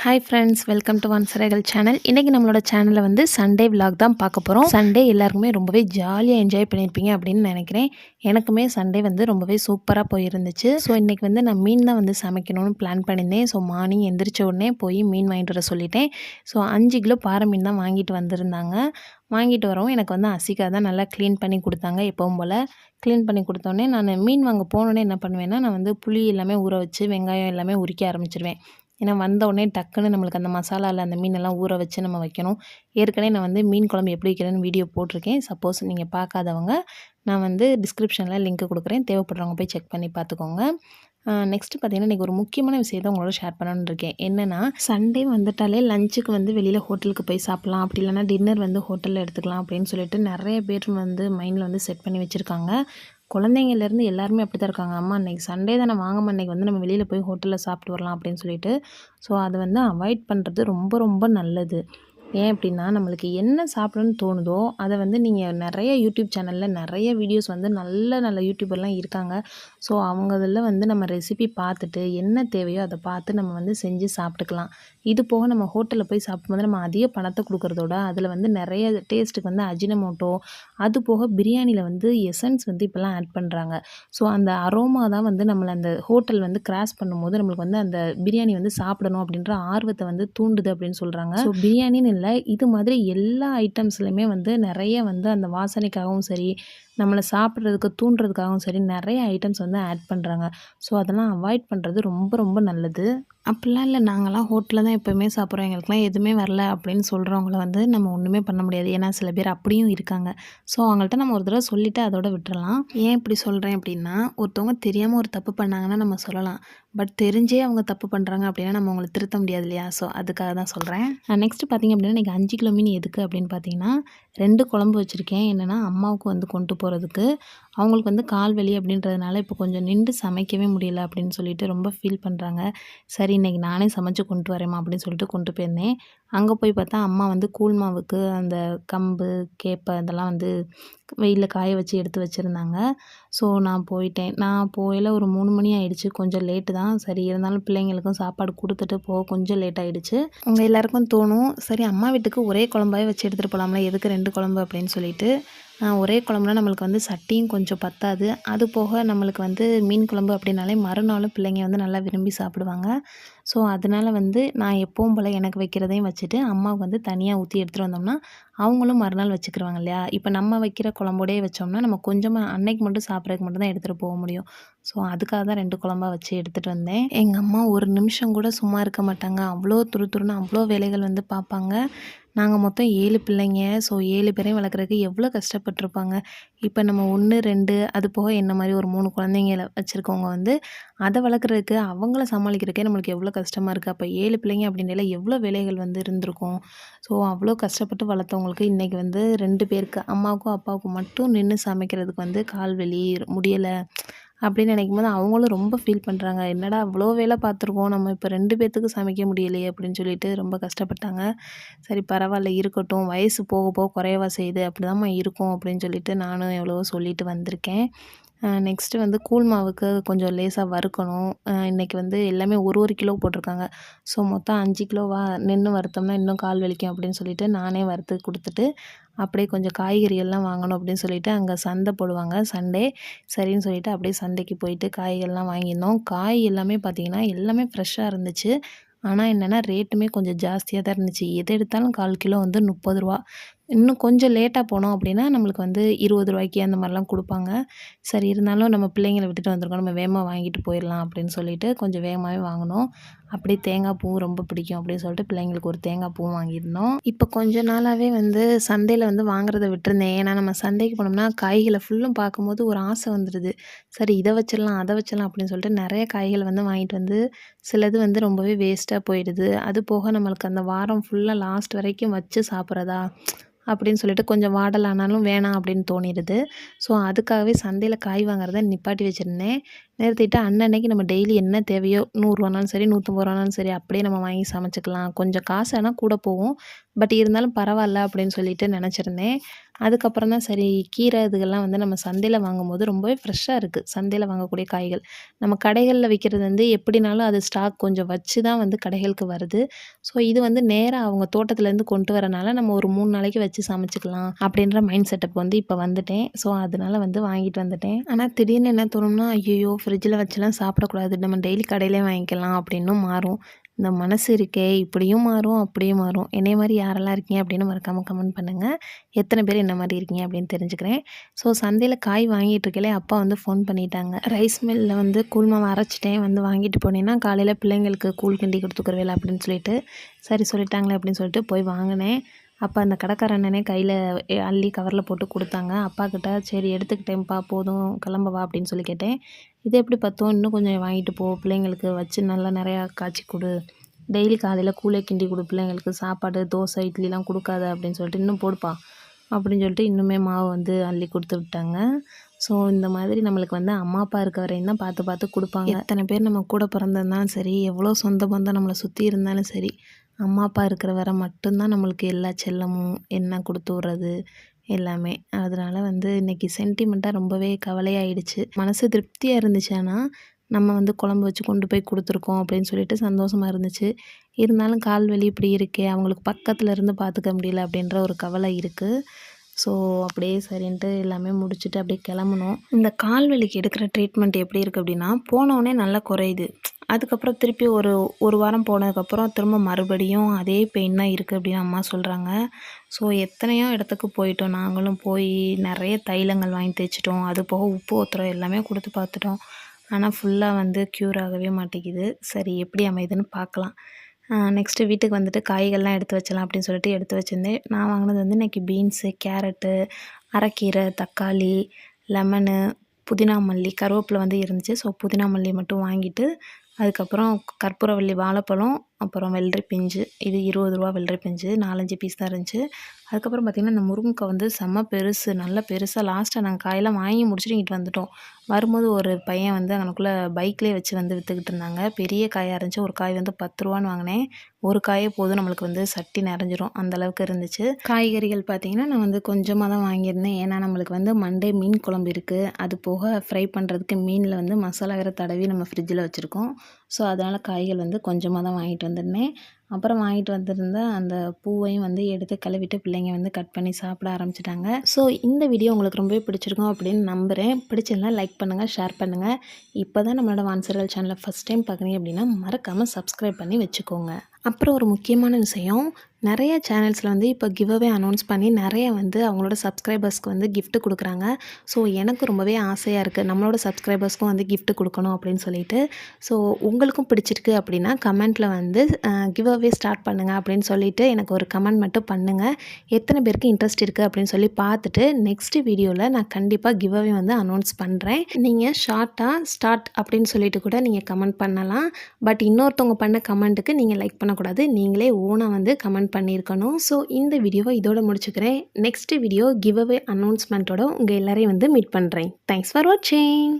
Hi friends, welcome to வன்சரைகள் channel. இன்றைக்கி நம்மளோட சேனலில் வந்து சண்டே விலாக் தான் பார்க்க போகிறோம். சண்டே எல்லாருக்குமே ரொம்பவே ஜாலியாக என்ஜாய் பண்ணியிருப்பீங்க அப்படின்னு நினைக்கிறேன். எனக்குமே சண்டே வந்து ரொம்பவே சூப்பராக போயிருந்துச்சு. ஸோ இன்றைக்கி வந்து நான் மீன் தான் வந்து சமைக்கணும்னு பிளான் பண்ணியிருந்தேன். ஸோ மார்னிங் எந்திரிச்ச உடனே போய் மீன் வாங்கிட்டு வர சொல்லிட்டேன். ஸோ 5 கிலோ பாறை மீன் தான் வாங்கிட்டு வந்திருந்தாங்க. வாங்கிட்டு வரவும் எனக்கு வந்து அசிகா தான் நல்லா க்ளீன் பண்ணி கொடுத்தாங்க. எப்பவும் போல் க்ளீன் பண்ணி கொடுத்தோன்னே நான் மீன் வாங்க போனோன்னே என்ன பண்ணுவேன்னா, நான் வந்து புளி எல்லாமே ஊற வச்சு வெங்காயம் எல்லாமே உரிக்க ஆரம்பிச்சிருவேன். ஏன்னா வந்தவுடனே டக்குன்னு நம்மளுக்கு அந்த மசாலாவில் அந்த மீனெல்லாம் ஊற வச்சு நம்ம வைக்கணும். ஏற்கனவே நான் வந்து மீன் குழம்பு எப்படி வைக்கிறேன்னு வீடியோ போட்டிருக்கேன். சப்போஸ் நீங்கள் பார்க்காதவங்க நான் வந்து டிஸ்கிரிப்ஷனில் லிங்க் கொடுக்குறேன். தேவைப்படுறவங்க போய் செக் பண்ணி பார்த்துக்கோங்க. நெக்ஸ்ட்டு பார்த்தீங்கன்னா, இன்றைக்கி ஒரு முக்கியமான விஷயத்தை உங்களோட ஷேர் பண்ணணுன்னு இருக்கேன். என்னென்னா, சண்டே வந்துட்டாலே லஞ்சுக்கு வந்து வெளியில் ஹோட்டலுக்கு போய் சாப்பிட்லாம், அப்படி இல்லைனா டின்னர் வந்து ஹோட்டலில் எடுத்துக்கலாம் அப்படின்னு சொல்லிட்டு நிறைய பேர் வந்து மைண்டில் வந்து செட் பண்ணி வச்சுருக்காங்க. குழந்தைங்கள்லேருந்து எல்லாருமே அப்படி தான் இருக்காங்க. அம்மா இன்றைக்கி சண்டே தானே, வாங்கம்மா இன்றைக்கி வந்து நம்ம வெளியில் போய் ஹோட்டலில் சாப்பிட்டு வரலாம் அப்படின்னு சொல்லிட்டு. ஸோ அதை வந்து அவாய்ட் பண்ணுறது ரொம்ப ரொம்ப நல்லது. ஏன் அப்படின்னா, நம்மளுக்கு என்ன சாப்பிடணும்னு தோணுதோ அதை வந்து நீங்கள் நிறைய யூடியூப் சேனலில் நிறைய வீடியோஸ் வந்து நல்ல நல்ல யூடியூபர்லாம் இருக்காங்க. ஸோ அவங்க இதில் வந்து நம்ம ரெசிபி பார்த்துட்டு என்ன தேவையோ அதை பார்த்து நம்ம வந்து செஞ்சு சாப்பிட்டுக்கலாம். இது போக நம்ம ஹோட்டலில் போய் சாப்பிடும்போது நம்ம அதிக பணத்தை கொடுக்குறதோட அதில் வந்து நிறைய டேஸ்ட்டுக்கு வந்து அஜினமோட்டோ, அது போக பிரியாணியில் வந்து எசன்ஸ் வந்து இப்போல்லாம் ஆட் பண்ணுறாங்க. ஸோ அந்த அரோமா தான் வந்து நம்மளை அந்த ஹோட்டல் வந்து கிராஸ் பண்ணும்போது நம்மளுக்கு வந்து அந்த பிரியாணி வந்து சாப்பிடணும் அப்படின்ற ஆர்வத்தை வந்து தூண்டுது அப்படின்னு சொல்கிறாங்க. ஸோ பிரியாணின்னு இல்லை, இது மாதிரி எல்லா ஐட்டம்ஸ்லையுமே வந்து நிறைய வந்து அந்த வாசனைக்காகவும் சரி, நம்மளை சாப்பிட்றதுக்கு தூண்டுறதுக்காகவும் சரி நிறைய ஐட்டம்ஸ் வந்து ஆட் பண்ணுறாங்க. ஸோ அதெல்லாம் அவாய்ட் பண்ணுறது ரொம்ப ரொம்ப நல்லது. அப்படிலாம் இல்லை, நாங்கள்லாம் ஹோட்டலில் தான் எப்போவுமே சாப்பிட்றோம், எங்களுக்குலாம் எதுவுமே வரல அப்படின்னு சொல்கிறவங்கள வந்து நம்ம ஒன்றுமே பண்ண முடியாது. ஏன்னா சில பேர் அப்படியும் இருக்காங்க. ஸோ அவங்கள்ட்ட நம்ம ஒரு தடவை சொல்லிவிட்டு அதோட விட்டுறலாம். ஏன் இப்படி சொல்கிறேன் அப்படின்னா, ஒருத்தவங்க தெரியாமல் ஒரு தப்பு பண்ணாங்கன்னா நம்ம சொல்லலாம். பட் தெரிஞ்சே அவங்க தப்பு பண்ணுறாங்க அப்படின்னா நம்ம அவங்கள திருத்த முடியாது இல்லையா? ஸோ அதுக்காக தான் சொல்கிறேன். நெக்ஸ்ட்டு பார்த்திங்க அப்படின்னா, இன்றைக்கி 5 கிலோ மீன் எதுக்கு அப்படின்னு பார்த்தீங்கன்னா, 2 குழம்பு வச்சுருக்கேன். என்னென்னா அம்மாவுக்கு வந்து கொண்டு போகிறதுக்கு, அவங்களுக்கு வந்து கால் வலி அப்படின்றதுனால இப்போ கொஞ்சம் நின்று சமைக்கவே முடியல அப்படின்னு சொல்லிட்டு ரொம்ப ஃபீல் பண்ணுறாங்க. சரி இன்றைக்கி நானே சமைச்சு கொண்டு வரேம்மா அப்படின்னு சொல்லிட்டு கொண்டு போயிருந்தேன். அங்கே போய் பார்த்தா அம்மா வந்து கூழ் மாவுக்கு அந்த கம்பு, கேப்பை இதெல்லாம் வந்து வெயிலில் காய வச்சு எடுத்து வச்சுருந்தாங்க. ஸோ நான் போயிட்டேன். நான் போயில ஒரு 3 மணி ஆகிடுச்சு. கொஞ்சம் லேட்டு தான். சரி இருந்தாலும் பிள்ளைங்களுக்கும் சாப்பாடு கொடுத்துட்டு போக கொஞ்சம் லேட் ஆகிடுச்சு. உங்கள் எல்லாேருக்கும் தோணும், சரி அம்மா வீட்டுக்கு ஒரே குழம்பாவே வச்சு எடுத்துகிட்டு போகலாம்ல, எதுக்கு 2 குழம்பு அப்படின்னு சொல்லிட்டு. ஒரே குழம்புனா நம்மளுக்கு வந்து சட்டியும் கொஞ்சம் பத்தாது. அது போக நம்மளுக்கு வந்து மீன் குழம்பு அப்படின்னாலே மறுநாளும் பிள்ளைங்க வந்து நல்லா விரும்பி சாப்பிடுவாங்க. ஸோ அதனால் வந்து நான் எப்பவும் போல் எனக்கு வைக்கிறதையும் வச்சுட்டு அம்மாவுக்கு வந்து தனியாக ஊற்றி எடுத்துகிட்டு வந்தோம்னா அவங்களும் மறுநாள் வச்சுக்கிருவாங்க இல்லையா? இப்போ நம்ம வைக்கிற குழம்போடையே வச்சோம்னா நம்ம கொஞ்சமாக அன்னைக்கு மட்டும் சாப்பிட்றதுக்கு மட்டும் தான் எடுத்துகிட்டு போக முடியும். ஸோ அதுக்காக தான் 2 குழம்பா வச்சு எடுத்துகிட்டு வந்தேன். எங்கள் அம்மா ஒரு நிமிஷம் கூட சும்மா இருக்க மாட்டாங்க. அவ்வளோ துருதுருன்னு அவ்வளோ வேலைகள் வந்து பார்ப்பாங்க. நாங்கள் மொத்தம் 7 பிள்ளைங்க. ஸோ 7 பேரையும் வளர்க்குறதுக்கு எவ்வளோ கஷ்டப்பட்டுருப்பாங்க. இப்போ நம்ம 1, 2 அது போக என்ன மாதிரி ஒரு 3 குழந்தைங்கள வச்சுருக்கவங்க வந்து அதை வளர்க்குறதுக்கு அவங்கள சமாளிக்கிறதுக்கே நம்மளுக்கு எவ்வளோ கஷ்டமாக இருக்குது. அப்போ 7 பிள்ளைங்க அப்படின்னால எவ்வளோ வேலைகள் வந்து இருந்திருக்கும். ஸோ அவ்வளோ கஷ்டப்பட்டு வளர்த்தவங்களுக்கு இன்றைக்கி வந்து 2 பேருக்கு அம்மாவுக்கும் அப்பாவுக்கும் மட்டும் நின்று சமைக்கிறதுக்கு வந்து கால் வலி முடியலை அப்படின்னு நினைக்கும்போது அவங்களும் ரொம்ப ஃபீல் பண்ணுறாங்க. என்னடா அவ்வளோ வேலை பார்த்துருக்கோம், நம்ம இப்போ 2 பேர்த்துக்கு சமைக்க முடியலையே அப்படின்னு சொல்லிட்டு ரொம்ப கஷ்டப்பட்டாங்க. சரி பரவாயில்ல இருக்கட்டும், வயசு போக போக குறையவா செய்யுது, அப்படிதாம்மா இருக்கும் அப்படின்னு சொல்லிட்டு நானும் எவ்வளவோ சொல்லிட்டு வந்திருக்கேன். நெக்ஸ்ட்டு வந்து கூழ் மாவுக்கு கொஞ்சம் லேசாக வறுக்கணும். இன்றைக்கி வந்து எல்லாமே ஒரு கிலோ போட்டிருக்காங்க. ஸோ மொத்தம் 5 கிலோவா நின்று வறுத்தோம்னா இன்னும் கால் வலிக்கும் அப்படின்னு சொல்லிட்டு நானே வறுத்து கொடுத்துட்டு, அப்படியே கொஞ்சம் காய்கறிகள்லாம் வாங்கணும் அப்படின்னு சொல்லிட்டு அங்கே சந்தை போடுவாங்க சண்டே. சரின்னு சொல்லிட்டு அப்படியே சந்தைக்கு போயிட்டு காய்கள்லாம் வாங்கியிருந்தோம். காய் எல்லாமே பார்த்திங்கன்னா எல்லாமே ஃப்ரெஷ்ஷாக இருந்துச்சு. ஆனால் என்னென்னா ரேட்டுமே கொஞ்சம் ஜாஸ்தியாக தான் இருந்துச்சு. எது எடுத்தாலும் 1/4 கிலோ வந்து ரூ. 30. இன்னும் கொஞ்சம் லேட்டாக போனோம் அப்படின்னா நம்மளுக்கு வந்து ரூ. 20 அந்த மாதிரிலாம் கொடுப்பாங்க. சரி இருந்தாலும் நம்ம பிள்ளைங்கள விட்டுட்டு வந்திருக்கோம், நம்ம வேகமாக வாங்கிட்டு போயிடலாம் அப்படின்னு சொல்லிட்டு கொஞ்சம் வேகமாகவே வாங்கினோம். அப்படியே தேங்காய் பூவும் ரொம்ப பிடிக்கும் அப்படின்னு சொல்லிட்டு பிள்ளைங்களுக்கு ஒரு தேங்காய் பூவும் வாங்கியிருந்தோம். இப்போ கொஞ்ச நாளாகவே வந்து சந்தையில் வந்து வாங்குறத விட்டுருந்தேன். ஏன்னா நம்ம சந்தைக்கு போனோம்னா காய்களை ஃபுல்லும் பார்க்கும்போது ஒரு ஆசை வந்துடுது. சரி இதை வச்சிடலாம் அதை வச்சிடலாம் அப்படின்னு சொல்லிட்டு நிறைய காய்கள் வந்து வாங்கிட்டு வந்து சிலது வந்து ரொம்பவே வேஸ்ட்டாக போயிடுது. அது போக நம்மளுக்கு அந்த வாரம் ஃபுல்லாக லாஸ்ட் வரைக்கும் வச்சு சாப்பிட்றதா அப்படின்னு சொல்லிட்டு கொஞ்சம் வாடலானாலும் வேணாம் அப்படின்னு தோணிடுது. ஸோ அதுக்காகவே சந்தையில் காய் வாங்குறத நிப்பாட்டி வச்சுருந்தேன். நிறுத்திட்டு அன்னன்னைக்கு நம்ம டெய்லி என்ன தேவையோ ₹100 சரி ₹150 சரி அப்படியே நம்ம வாங்கி சமைச்சுக்கலாம். கொஞ்சம் காசு ஆனா கூட போகும். பட் இருந்தாலும் பரவாயில்ல அப்படின்னு சொல்லிட்டு நினச்சிருந்தேன். அதுக்கப்புறம் தான் சரி கீரை இதுகள்லாம் வந்து நம்ம சந்தையில் வாங்கும்போது ரொம்பவே ஃப்ரெஷ்ஷாக இருக்குது. சந்தையில் வாங்கக்கூடிய காய்கள். நம்ம கடைகளில் விற்கிறது வந்து எப்படினாலும் அது ஸ்டாக் கொஞ்சம் வச்சு தான் வந்து கடைகளுக்கு வருது. ஸோ இது வந்து நேரா அவங்க தோட்டத்துலேருந்து கொண்டு வரனால நம்ம ஒரு 3 நாளைக்கு வச்சு சமைச்சுக்கலாம் அப்படின்ற மைண்ட் செட்டப் வந்து இப்போ வந்துட்டேன். ஸோ அதனால வந்து வாங்கிட்டு வந்துட்டேன். ஆனால் திடீர்னு என்ன தோணும்னா, ஐயையோ! ஃப்ரிட்ஜில் வச்சுலாம் சாப்பிடக்கூடாது. நம்ம டெய்லி கடையிலே வாங்கிக்கலாம் அப்படின்னும் மாறும். இந்த மனசு இருக்கே இப்படியும் மாறும், அப்படியும் மாறும். என்னைய மாரி யாரெல்லாம் இருக்கீங்க அப்படின்னு மறக்காம கமெண்ட் பண்ணுங்கள். எத்தனை பேர் என்ன மாரி இருக்கீங்க அப்படின்னு தெரிஞ்சுக்கிறேன். ஸோ சந்தையில் காய் வாங்கிட்டு இருக்கையிலே அப்பா வந்து ஃபோன் பண்ணிட்டாங்க. ரைஸ் மில்லில் வந்து கூழ் மாவு அரைச்சிட்டேன் வந்து வாங்கிட்டு போனேன்னா காலையில் பிள்ளைங்களுக்கு கூழ் கிண்டி கொடுத்துக்குருவேல அப்படின்னு சொல்லிட்டு சரி சொல்லிட்டாங்களே அப்படின்னு சொல்லிட்டு போய் வாங்கினேன். அப்போ அந்த கடைக்கார அண்ணனே கையில் அள்ளி கவரில் போட்டு கொடுத்தாங்க. அப்பா கிட்ட சரி எடுத்துக்கிட்டேன்ப்பா போதும் கிளம்பவா அப்படின்னு சொல்லி கேட்டேன். இது எப்படி பத்தும் இன்னும் கொஞ்சம் வாங்கிட்டு போ பிள்ளைங்களுக்கு வச்சு நல்லா நிறையா காய்ச்சி கொடு. டெய்லி காலையில் கூழே கிண்டி கொடு பிள்ளைங்களுக்கு சாப்பாடு தோசை இட்லிலாம் கொடுக்காத அப்படின்னு சொல்லிட்டு இன்னும் போடுப்பா அப்படின்னு சொல்லிட்டு இன்னுமே மாவு வந்து அள்ளி கொடுத்து விட்டாங்க. ஸோ இந்த மாதிரி நம்மளுக்கு வந்து அம்மா அப்பா இருக்க வரையும் தான் பார்த்து பார்த்து கொடுப்பாங்க. எத்தனை பேர் நம்ம கூட பிறந்திருந்தாலும் சரி எவ்வளோ சொந்த பந்தம் நம்மளை சுற்றி இருந்தாலும் சரி அம்மா அப்பா இருக்கிற வரை மட்டும்தான் நம்மளுக்கு எல்லா செல்லமும் என்ன கொடுத்து விட்றது எல்லாமே. அதனால் வந்து இன்றைக்கி சென்டிமெண்ட்டாக ரொம்பவே கவலையாயிடுச்சு. மனசு திருப்தியாக இருந்துச்சு. ஆனால் நம்ம வந்து குழம்பு வச்சு கொண்டு போய் கொடுத்துருக்கோம் அப்படின்னு சொல்லிட்டு சந்தோஷமாக இருந்துச்சு. இருந்தாலும் கால் வலி இப்படி இருக்கே அவங்களுக்கு பக்கத்தில் இருந்து பார்த்துக்க முடியல அப்படின்ற ஒரு கவலை இருக்குது. ஸோ அப்படியே சரின்ட்டு எல்லாமே முடிச்சுட்டு அப்படியே கிளம்புனோம். இந்த கால் வலிக்கு எடுக்கிற ட்ரீட்மெண்ட் எப்படி இருக்குது அப்படின்னா போனோடனே நல்லா குறையுது. அதுக்கப்புறம் திருப்பி ஒரு வாரம் போனதுக்கப்புறம் திரும்ப மறுபடியும் அதே பெயின் தான் இருக்குது அப்படின்னு அம்மா சொல்கிறாங்க. ஸோ எத்தனையோ இடத்துக்கு போயிட்டோம். நாங்களும் போய் நிறைய தைலங்கள் வாங்கி தேய்ச்சிட்டோம். அது போக உப்பு ஒத்தரம் எல்லாமே கொடுத்து பார்த்துட்டோம். ஆனால் ஃபுல்லாக வந்து க்யூர் ஆகவே மாட்டேங்குது. சரி எப்படி அமையுதுன்னு பார்க்கலாம். நெக்ஸ்ட்டு வீட்டுக்கு வந்துட்டு காய்கள்லாம் எடுத்து வச்சலாம் அப்படின்னு சொல்லிட்டு எடுத்து வச்சுருந்தேன். நான் வாங்கினது வந்து இன்றைக்கி பீன்ஸு, கேரட்டு, அரைக்கீரை, தக்காளி, லெமனு, புதினா மல்லி, கருவேப்பிலை வந்து இருந்துச்சு. ஸோ புதினா மல்லி மட்டும் வாங்கிட்டு அதுக்கப்புறம் கற்பூரவள்ளி வாழைப்பழம், அப்புறம் வெள்ளரி பிஞ்சு. இது ₹20 வெள்ளரி பிஞ்சு 4, 5 பீஸ் தான் இருந்துச்சு. அதுக்கப்புறம் பார்த்திங்கன்னா இந்த முருங்கைக்காய் வந்து செம்ம பெருசு, நல்ல பெருசாக லாஸ்ட்டாக நாங்கள் காயெல்லாம் வாங்கி முடிச்சுட்டு இங்கிட்டு வந்துட்டோம். வரும்போது ஒரு பையன் வந்து அங்கனக்குள்ளே பைக்லேயே வச்சு வந்து விற்றுக்கிட்டு இருந்தாங்க. பெரிய காயாக இருந்துச்சு. ஒரு காய் வந்து ₹10 வாங்கினேன். ஒரு காயே போதும் நம்மளுக்கு வந்து சட்டி நிறைஞ்சிரும் அந்தளவுக்கு இருந்துச்சு. காய்கறிகள் பார்த்திங்கன்னா நான் வந்து கொஞ்சமாக தான் வாங்கியிருந்தேன். ஏன்னா நம்மளுக்கு வந்து மண்டே மீன் குழம்பு இருக்குது. அது போக ஃப்ரை பண்ணுறதுக்கு மீனில் வந்து மசாலா வேறு தடவி நம்ம ஃப்ரிட்ஜில் வச்சுருக்கோம். ஸோ அதனால் காய்கள் வந்து கொஞ்சமாக தான் வாங்கிட்டு வந்திருந்தேன். அப்புறம் வாங்கிட்டு வந்திருந்த அந்த பூவையும் வந்து எடுத்து கழுவிட்டு பிள்ளைங்க வந்து கட் பண்ணி சாப்பிட ஆரம்பிச்சிட்டாங்க. ஸோ இந்த வீடியோ உங்களுக்கு ரொம்பவே பிடிச்சிருக்கும் அப்படின்னு நம்புகிறேன். பிடிச்சிருந்தா லைக் பண்ணுங்கள், ஷேர் பண்ணுங்கள். இப்போ தான் நம்மளோட வான்சர்கள் சேனலை ஃபஸ்ட் டைம் பார்க்குறீங்க அப்படின்னா மறக்காமல் சப்ஸ்கிரைப் பண்ணி வச்சுக்கோங்க. அப்புறம் ஒரு முக்கியமான விஷயம், நிறைய சேனல்ஸில் வந்து இப்போ கிவ் அவே அனௌன்ஸ் பண்ணி நிறைய வந்து அவங்களோட சப்ஸ்கிரைபர்ஸ்க்கு வந்து கிஃப்ட் கொடுக்குறாங்க. ஸோ எனக்கு ரொம்பவே ஆசையாக இருக்குது நம்மளோட சப்ஸ்கிரைபர்ஸ்க்கும் வந்து கிஃப்ட் கொடுக்கணும் அப்படின்னு சொல்லிட்டு. ஸோ உங்களுக்கும் பிடிச்சிருக்கு அப்படின்னா கமெண்ட்டில் வந்து கிவ் அவே ஸ்டார்ட் பண்ணுங்கள் அப்படின்னு சொல்லிட்டு எனக்கு ஒரு கமெண்ட் மட்டும் பண்ணுங்கள். எத்தனை பேருக்கு இன்ட்ரெஸ்ட் இருக்குது அப்படின்னு சொல்லி பார்த்துட்டு நெக்ஸ்ட் வீடியோவில் நான் கண்டிப்பாக கிவ் அவே வந்து அனௌன்ஸ் பண்ணுறேன். நீங்கள் ஷார்ட்டாக ஸ்டார்ட் அப்படின்னு சொல்லிட்டு கூட நீங்கள் கமெண்ட் பண்ணலாம். பட் இன்னொருத்தவங்க பண்ண கமெண்ட்டுக்கு நீங்கள் லைக் பண்ணக்கூடாது. நீங்களே ஓனாக வந்து கமெண்ட் பண்ணியிருக்கணும். ஸோ இந்த வீடியோவை இதோட முடிச்சுக்கிறேன். நெக்ஸ்ட் வீடியோ கிவ் அவே அனௌன்ஸ்மெண்ட்டோட உங்கள் எல்லாரையும் வந்து மீட் பண்ணுறேன். தேங்க்ஸ் ஃபார் வாட்சிங்.